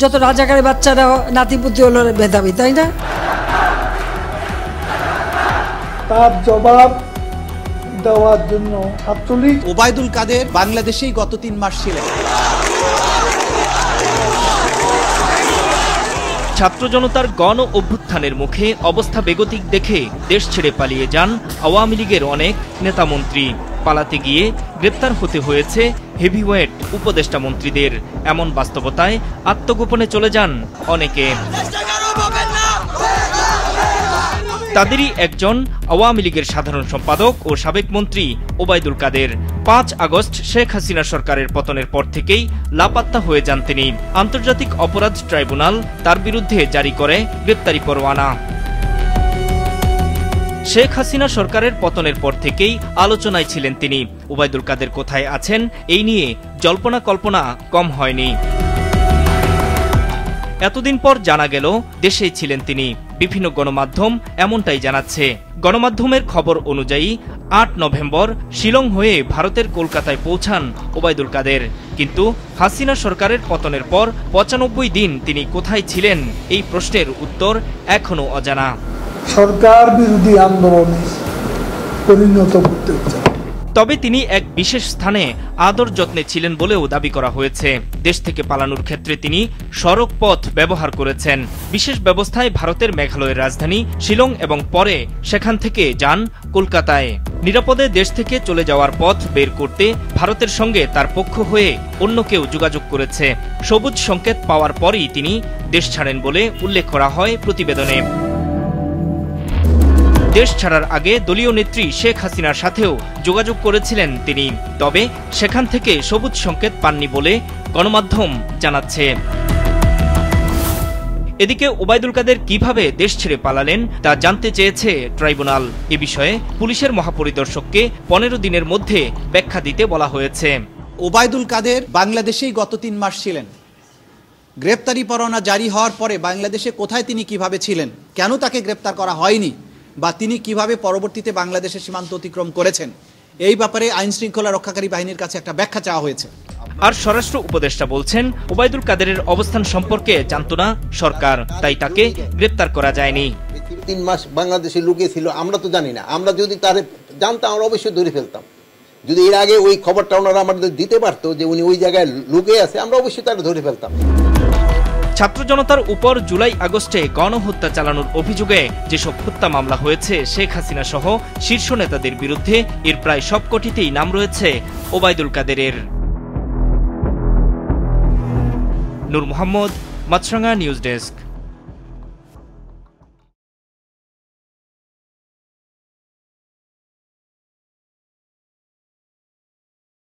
যত রাজাকারের বাচ্চারা নাতিপুতি হলো মেধাবী, তাই না? তার জবাব দেওয়ার জন্য ছাত্রলীগ। ওবায়দুল কাদের বাংলাদেশেই গত 3 মাস ছিলেন। ছাত্র জনতার গণ অভ্যুত্থানের মুখে অবস্থা বেগতিক দেখে দেশ ছেড়ে পালিয়ে যান আওয়ামী লীগের অনেক নেতামন্ত্রী। পালাতে গিয়ে গ্রেপ্তার হতে হয়েছে হেভিওয়েট উপদেষ্টা মন্ত্রীদের। এমন বাস্তবতায় আত্মগোপনে চলে যান অনেকে। তাদেরই একজন আওয়ামী লীগের সাধারণ সম্পাদক ও সাবেক মন্ত্রী ওবায়দুল কাদের। 5 আগস্ট শেখ হাসিনা সরকারের পতনের পর থেকেই লাপাত্তা হয়ে যান তিনি। আন্তর্জাতিক অপরাধ ট্রাইব্যুনাল তার বিরুদ্ধে জারি করে গ্রেপ্তারি পরোয়ানা। শেখ হাসিনা সরকারের পতনের পর থেকেই আলোচনায় ছিলেন তিনি। ওবায়দুল কাদের কোথায় আছেন এই নিয়ে জল্পনা কল্পনা কম হয়নি। এতদিন পর জানা গেল দেশেই ছিলেন তিনি। বিভিন্ন গণমাধ্যম এমনটাই জানাচ্ছে। গণমাধ্যমের খবর অনুযায়ী 8 নভেম্বর শিলং হয়ে ভারতের কলকাতায় পৌঁছান ওবায়দুল কাদের। কিন্তু হাসিনা সরকারের পতনের পর 95 দিন তিনি কোথায় ছিলেন এই প্রশ্নের উত্তর এখনো অজানা। সরকার বিরোধী আন্দোলনে পরিণত করতে চান। তবে তিনি এক বিশেষ স্থানে আদর যত্নে ছিলেন বলেও দাবি করা হয়েছে। দেশ থেকে পালানোর ক্ষেত্রে তিনি সড়ক পথ ব্যবহার করেছেন। বিশেষ ব্যবস্থায় ভারতের মেঘালয়ের রাজধানী শিলং এবং পরে সেখান থেকে যান কলকাতায়। নিরাপদে দেশ থেকে চলে যাওয়ার পথ বের করতে ভারতের সঙ্গে তার পক্ষ হয়ে অন্য কেউ যোগাযোগ করেছে। সবুজ সংকেত পাওয়ার পরই তিনি দেশ ছাড়েন বলে উল্লেখ করা হয় প্রতিবেদনে। দেশ ছাড়ার আগে দলীয় নেত্রী শেখ হাসিনার সাথেও যোগাযোগ করেছিলেন তিনি। তবে সেখান থেকে সবুজ সংকেত পাননি বলে গণমাধ্যম জানাচ্ছে। এদিকে ওবায়দুল কাদের কিভাবে দেশ ছেড়ে পালালেন তা জানতে চেয়েছে ট্রাইব্যুনাল। এ বিষয়ে পুলিশের মহাপরিদর্শককে 15 দিনের মধ্যে ব্যাখ্যা দিতে বলা হয়েছে। ওবায়দুল কাদের বাংলাদেশেই গত 3 মাস ছিলেন। গ্রেপ্তারি পরোয়ানা জারি হওয়ার পরে বাংলাদেশে কোথায় তিনি কিভাবে ছিলেন, কেন তাকে গ্রেপ্তার করা হয়নি, বা তিনি কিভাবে পরবর্তীতে বাংলাদেশের সীমান্ত অতিক্রম করেছেন, এই ব্যাপারে আইন শৃঙ্খলা রক্ষাকারী বাহিনীর কাছে একটা ব্যাখ্যা চাওয়া হয়েছে। আর স্বরাষ্ট্র উপদেষ্টা বলছেন ওবায়দুল কাদেরের অবস্থান সম্পর্কে জানত না সরকার, তাই তাকে গ্রেপ্তার করা যায়নি। 3 মাস বাংলাদেশে লুকিয়ে ছিল, আমরা তো জানি না। আমরা যদি তার জানতাম আমরা অবশ্যই ধরে ফেলতাম। যদি এর আগে ওই খবরটা ওনারা আমাদের দিতে পারতো যে উনি ওই জায়গায় লুকিয়ে আছে, আমরা অবশ্যই তারা ধরে ফেলতাম। ছাত্র জনতার উপর জুলাই আগস্টে গণহত্যা চালানোর অভিযোগে যেসব হত্যা মামলা হয়েছে শেখ হাসিনা সহ শীর্ষ নেতাদের বিরুদ্ধে, এর প্রায় সবকটিতেই নাম রয়েছে ওবায়দুল কাদেরের। নূর মোহাম্মদ, মাছরাঙা নিউজ ডেস্ক।